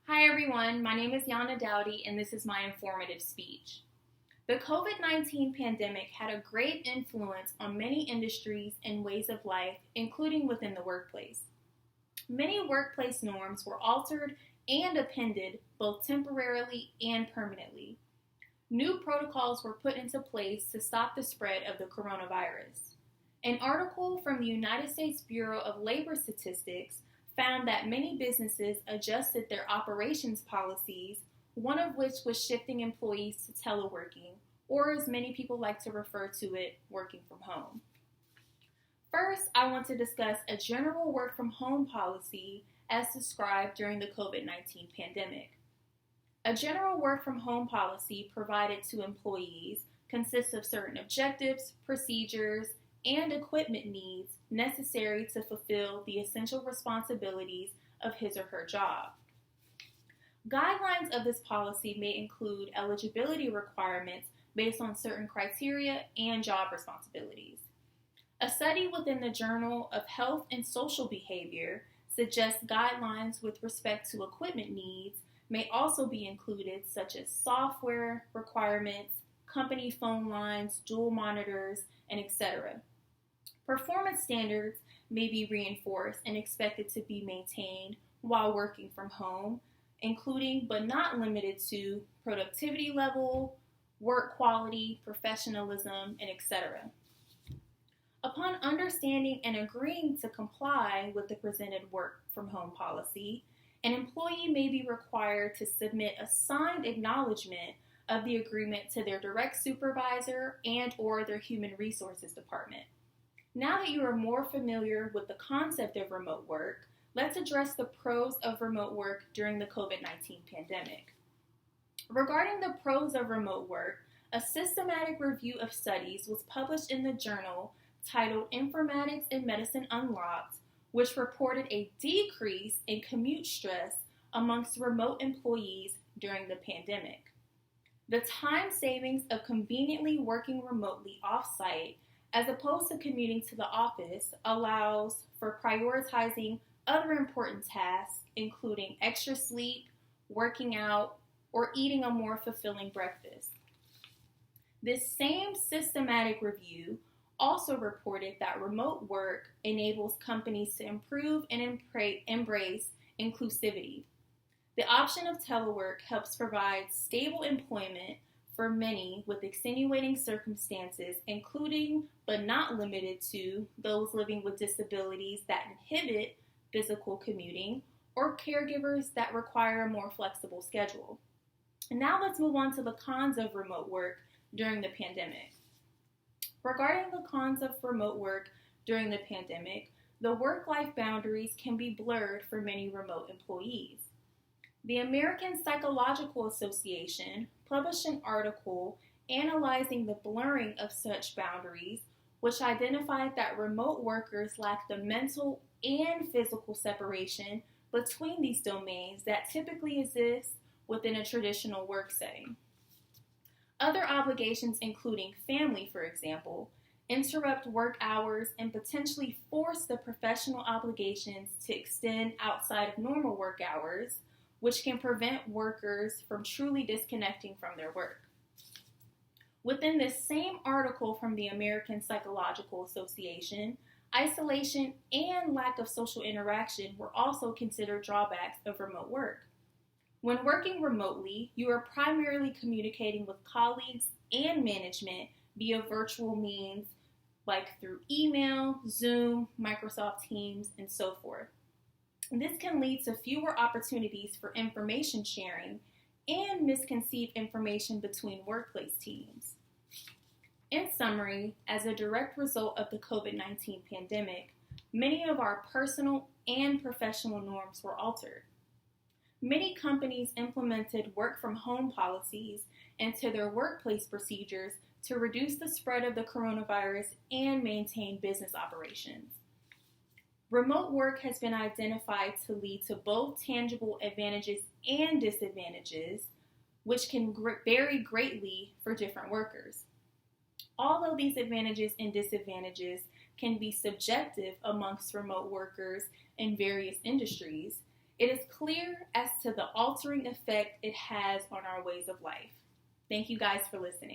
Hi everyone, my name is Yana Dowdy and this is my informative speech. The COVID-19 pandemic had a great influence on many industries and ways of life, including within the workplace. Many workplace norms were altered and appended both temporarily and permanently. New protocols were put into place to stop the spread of the coronavirus. An article from the United States Bureau of Labor Statistics found that many businesses adjusted their operations policies, one of which was shifting employees to teleworking, or as many people like to refer to it, working from home. First, I want to discuss a general work from home policy as described during the COVID-19 pandemic. A general work from home policy provided to employees consists of certain objectives, procedures, and equipment needs necessary to fulfill the essential responsibilities of his or her job. Guidelines of this policy may include eligibility requirements based on certain criteria and job responsibilities. A study within the Journal of Health and Social Behavior suggests guidelines with respect to equipment needs may also be included, such as software requirements, company phone lines, dual monitors, and etc. Performance standards may be reinforced and expected to be maintained while working from home, including but not limited to productivity level, work quality, professionalism, and etc. Upon understanding and agreeing to comply with the presented work from home policy, an employee may be required to submit a signed acknowledgement of the agreement to their direct supervisor and/or their human resources department. Now that you are more familiar with the concept of remote work, let's address the pros of remote work during the COVID-19 pandemic. Regarding the pros of remote work, a systematic review of studies was published in the journal titled Informatics in Medicine Unlocked, which reported a decrease in commute stress amongst remote employees during the pandemic. The time savings of conveniently working remotely off-site as opposed to commuting to the office allows for prioritizing other important tasks, including extra sleep, working out, or eating a more fulfilling breakfast. This same systematic review also reported that remote work enables companies to improve and embrace inclusivity. The option of telework helps provide stable employment for many with extenuating circumstances, including but not limited to those living with disabilities that inhibit physical commuting or caregivers that require a more flexible schedule. And now let's move on to the cons of remote work during the pandemic. Regarding the cons of remote work during the pandemic, the work-life boundaries can be blurred for many remote employees. The American Psychological Association published an article analyzing the blurring of such boundaries, which identified that remote workers lack the mental and physical separation between these domains that typically exists within a traditional work setting. Other obligations, including family, for example, interrupt work hours and potentially force the professional obligations to extend outside of normal work hours, which can prevent workers from truly disconnecting from their work. Within this same article from the American Psychological Association, isolation and lack of social interaction were also considered drawbacks of remote work. When working remotely, you are primarily communicating with colleagues and management via virtual means like through email, Zoom, Microsoft Teams, and so forth. This can lead to fewer opportunities for information sharing and misconceived information between workplace teams. In summary, as a direct result of the COVID-19 pandemic, many of our personal and professional norms were altered. Many companies implemented work-from-home policies into their workplace procedures to reduce the spread of the coronavirus and maintain business operations. Remote work has been identified to lead to both tangible advantages and disadvantages, which can vary greatly for different workers. Although these advantages and disadvantages can be subjective amongst remote workers in various industries, it is clear as to the altering effect it has on our ways of life. Thank you guys for listening.